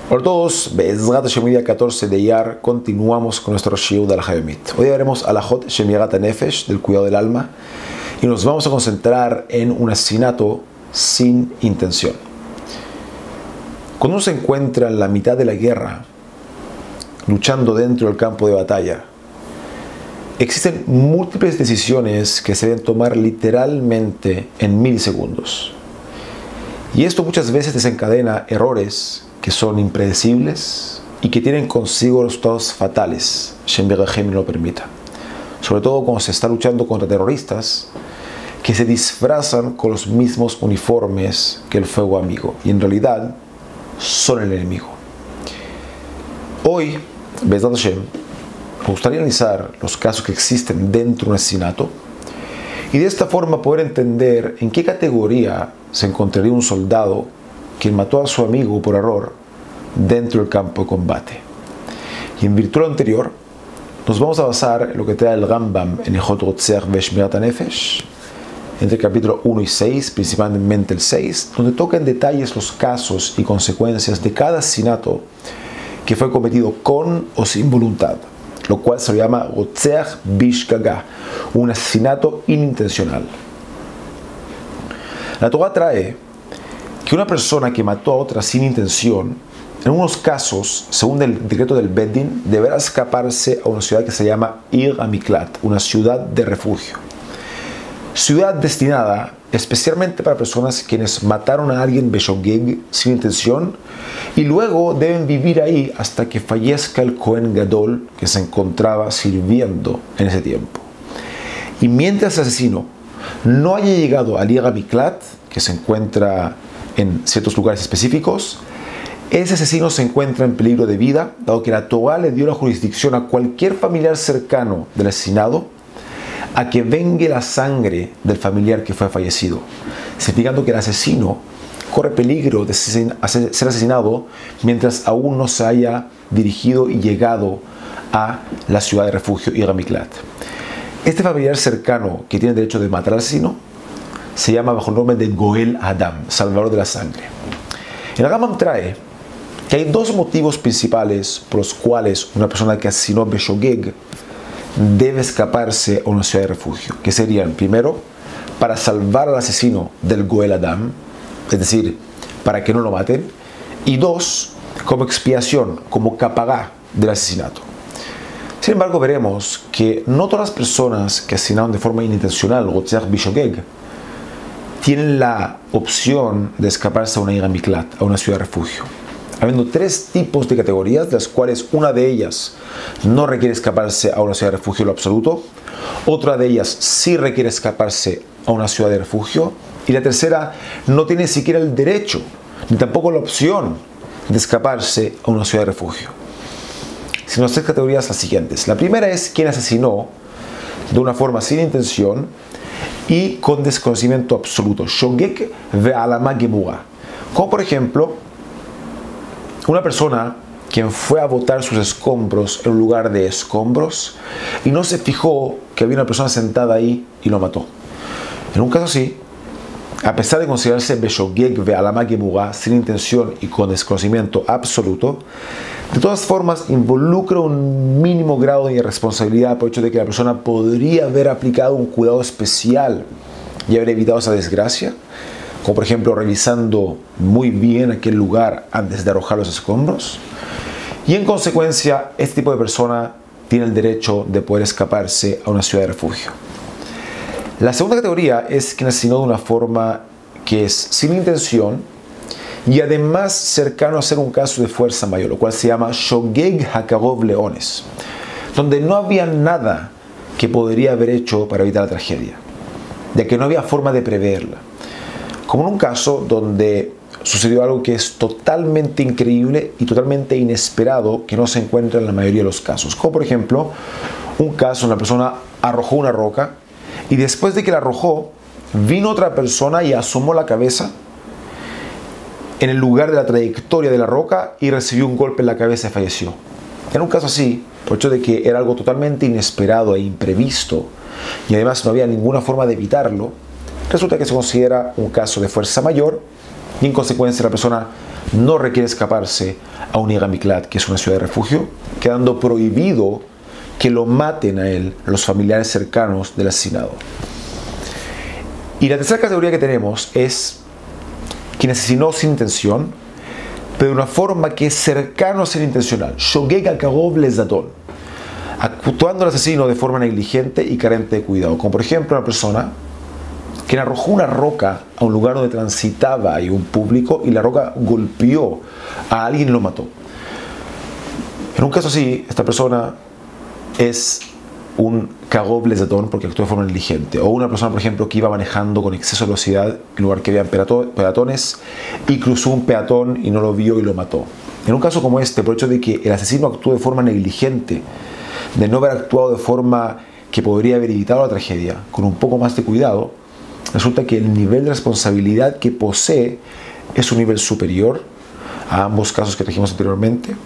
Hola a todos, Be'ezrat Hashem, día 14 de Iyar, continuamos con nuestro Shiur de Alajá Yomit. Hoy veremos Alajot Shemirat HaNefesh, del cuidado del alma, y nos vamos a concentrar en un asesinato sin intención. Cuando uno se encuentra en la mitad de la guerra, luchando dentro del campo de batalla, existen múltiples decisiones que se deben tomar literalmente en milisegundos. Y esto muchas veces desencadena errores que son impredecibles y que tienen consigo resultados fatales, Shem Berachem no lo permita. Sobre todo cuando se está luchando contra terroristas que se disfrazan con los mismos uniformes que el fuego amigo y en realidad son el enemigo. Hoy, Be'ezrat Hashem, me gustaría analizar los casos que existen dentro de un asesinato y de esta forma poder entender en qué categoría se encontraría un soldado quien mató a su amigo por error dentro del campo de combate. Y en virtud de lo anterior, nos vamos a basar en lo que trae el Rambam en Hilchot Rotzeach ve'Shemirat HaNefesh, entre el capítulo 1 y 6, principalmente el 6, donde toca en detalles los casos y consecuencias de cada asesinato que fue cometido con o sin voluntad, lo cual se llama Rotzeach Bishgaga, un asesinato inintencional. La Torah trae que una persona que mató a otra sin intención, en unos casos, según el decreto del Beit Din, deberá escaparse a una ciudad que se llama Ir HaMiklat, una ciudad de refugio. Ciudad destinada especialmente para personas quienes mataron a alguien beshogeg sin intención y luego deben vivir ahí hasta que fallezca el Kohen Gadol que se encontraba sirviendo en ese tiempo. Y mientras el asesino no haya llegado al Ir HaMiklat, que se encuentra en ciertos lugares específicos, ese asesino se encuentra en peligro de vida, dado que la Torah le dio la jurisdicción a cualquier familiar cercano del asesinado a que vengue la sangre del familiar que fue fallecido, significando que el asesino corre peligro de ser asesinado mientras aún no se haya dirigido y llegado a la ciudad de refugio Ir HaMiklat. Este familiar cercano que tiene derecho de matar al asesino se llama bajo el nombre de Goel Adam, salvador de la sangre. El Rambam trae que hay dos motivos principales por los cuales una persona que asesinó beshogeg debe escaparse a una ciudad de refugio, que serían, primero, para salvar al asesino del Goel Adam, es decir, para que no lo maten, y dos, como expiación, como kapara del asesinato. Sin embargo, veremos que no todas las personas que asesinaron de forma inintencional, Rotzeach beshogeg, tienen la opción de escaparse a una Ir HaMiklat, a una ciudad de refugio. Habiendo tres tipos de categorías, de las cuales una de ellas no requiere escaparse a una ciudad de refugio en lo absoluto, otra de ellas sí requiere escaparse a una ciudad de refugio, y la tercera no tiene ni siquiera el derecho, ni tampoco la opción de escaparse a una ciudad de refugio. Sino las tres categorías las siguientes. La primera es quien asesinó de una forma sin intención y con desconocimiento absoluto, shogeg ve'alama gemura, como por ejemplo una persona quien fue a botar sus escombros en un lugar de escombros y no se fijó que había una persona sentada ahí y lo mató. En un caso así, a pesar de considerarse beshogeg ve'alama gemura, sin intención y con desconocimiento absoluto, de todas formas involucra un mínimo grado de irresponsabilidad por el hecho de que la persona podría haber aplicado un cuidado especial y haber evitado esa desgracia, como por ejemplo revisando muy bien aquel lugar antes de arrojar los escombros, y en consecuencia este tipo de persona tiene el derecho de poder escaparse a una ciudad de refugio. La segunda categoría es quien asesinó de una forma que es sin intención y además cercano a ser un caso de fuerza mayor, lo cual se llama shogeg hakarov leones, donde no había nada que podría haber hecho para evitar la tragedia, ya que no había forma de preverla. Como en un caso donde sucedió algo que es totalmente increíble y totalmente inesperado, que no se encuentra en la mayoría de los casos. Como por ejemplo, un caso donde la persona arrojó una roca y después de que la arrojó, vino otra persona y asomó la cabeza en el lugar de la trayectoria de la roca y recibió un golpe en la cabeza y falleció. En un caso así, por hecho de que era algo totalmente inesperado e imprevisto y además no había ninguna forma de evitarlo, resulta que se considera un caso de fuerza mayor y en consecuencia la persona no requiere escaparse a un Ir Miklat, que es una ciudad de refugio, quedando prohibido que lo maten a él los familiares cercanos del asesinado. Y la tercera categoría que tenemos es quien asesinó sin intención, pero de una forma que es cercano a ser intencional. Shogeg Akarov Lezadon, actuando el asesino de forma negligente y carente de cuidado. Como por ejemplo una persona que arrojó una roca a un lugar donde transitaba un público y la roca golpeó a alguien y lo mató. En un caso así, esta persona es un Karov Lezadon porque actuó de forma negligente. O una persona, por ejemplo, que iba manejando con exceso de velocidad en un lugar que había peatones y cruzó un peatón y no lo vio y lo mató. En un caso como este, por el hecho de que el asesino actuó de forma negligente, de no haber actuado de forma que podría haber evitado la tragedia, con un poco más de cuidado, resulta que el nivel de responsabilidad que posee es un nivel superior a ambos casos que trajimos anteriormente.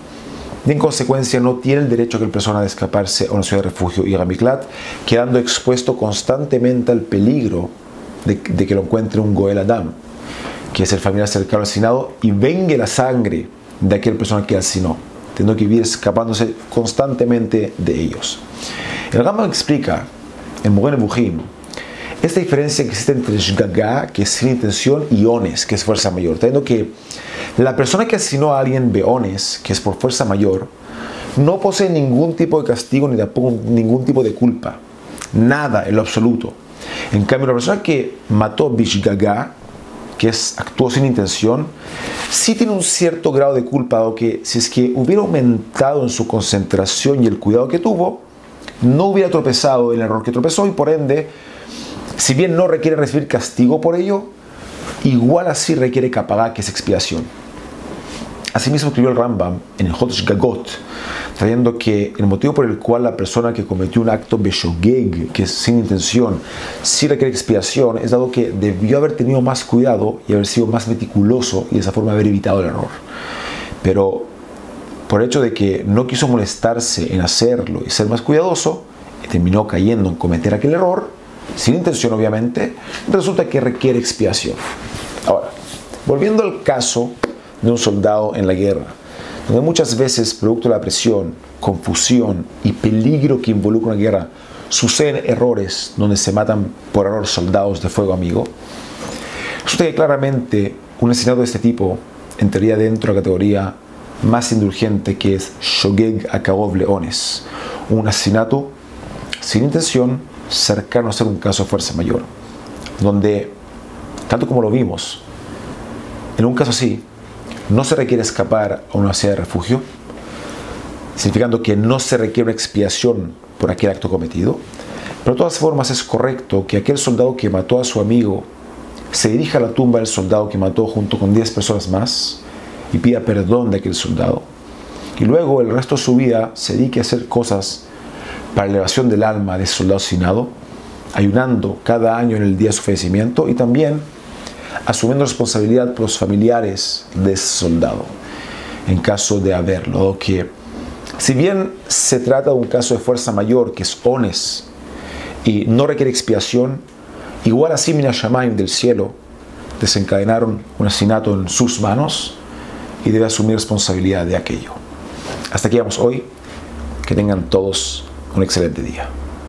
Y en consecuencia no tiene el derecho a que la persona de escaparse a una ciudad de refugio y Ir Miklat, quedando expuesto constantemente al peligro de que lo encuentre un Goel Adam, que es el familiar cercano al asesinado, y vengue la sangre de aquella persona que asesinó, teniendo que vivir escapándose constantemente de ellos. El Rambam explica en Moreh Nevuchim esta diferencia que existe entre Shgaga, que es sin intención, y Ones, que es fuerza mayor. Teniendo que la persona que asesinó a alguien Beones, que es por fuerza mayor, no posee ningún tipo de castigo ni tampoco ningún tipo de culpa. Nada en lo absoluto. En cambio, la persona que mató Bishgaga, que actuó sin intención, sí tiene un cierto grado de culpa, dado que si es que hubiera aumentado en su concentración y el cuidado que tuvo, no hubiera tropezado en el error que tropezó y por ende, si bien no requiere recibir castigo por ello, igual así requiere kapara, que es expiación. Asimismo escribió el Rambam en el Hodesh Gagot, trayendo que el motivo por el cual la persona que cometió un acto beshogeg, que es sin intención, sí requiere expiación, es dado que debió haber tenido más cuidado y haber sido más meticuloso y de esa forma haber evitado el error. Pero por el hecho de que no quiso molestarse en hacerlo y ser más cuidadoso, y terminó cayendo en cometer aquel error, sin intención obviamente, resulta que requiere expiación. Ahora, volviendo al caso de un soldado en la guerra, donde muchas veces, producto de la presión, confusión y peligro que involucra una guerra, suceden errores donde se matan por error soldados de fuego amigo, resulta que claramente un asesinato de este tipo entraría dentro de la categoría más indulgente, que es Shogeg Akarov Leones, un asesinato sin intención, cercano a ser un caso de fuerza mayor, donde, tanto como lo vimos, en un caso así, no se requiere escapar a una ciudad de refugio, significando que no se requiere una expiación por aquel acto cometido, pero de todas formas es correcto que aquel soldado que mató a su amigo se dirija a la tumba del soldado que mató junto con 10 personas más y pida perdón de aquel soldado, y luego el resto de su vida se dedique a hacer cosas para la elevación del alma de ese soldado asesinado, ayunando cada año en el día de su fallecimiento y también asumiendo responsabilidad por los familiares de ese soldado, en caso de haberlo. Que si bien se trata de un caso de fuerza mayor, que es Ones, y no requiere expiación, igual así Min Hashamayim del cielo desencadenaron un asesinato en sus manos y debe asumir responsabilidad de aquello. Hasta aquí vamos hoy. Que tengan todos un excelente día.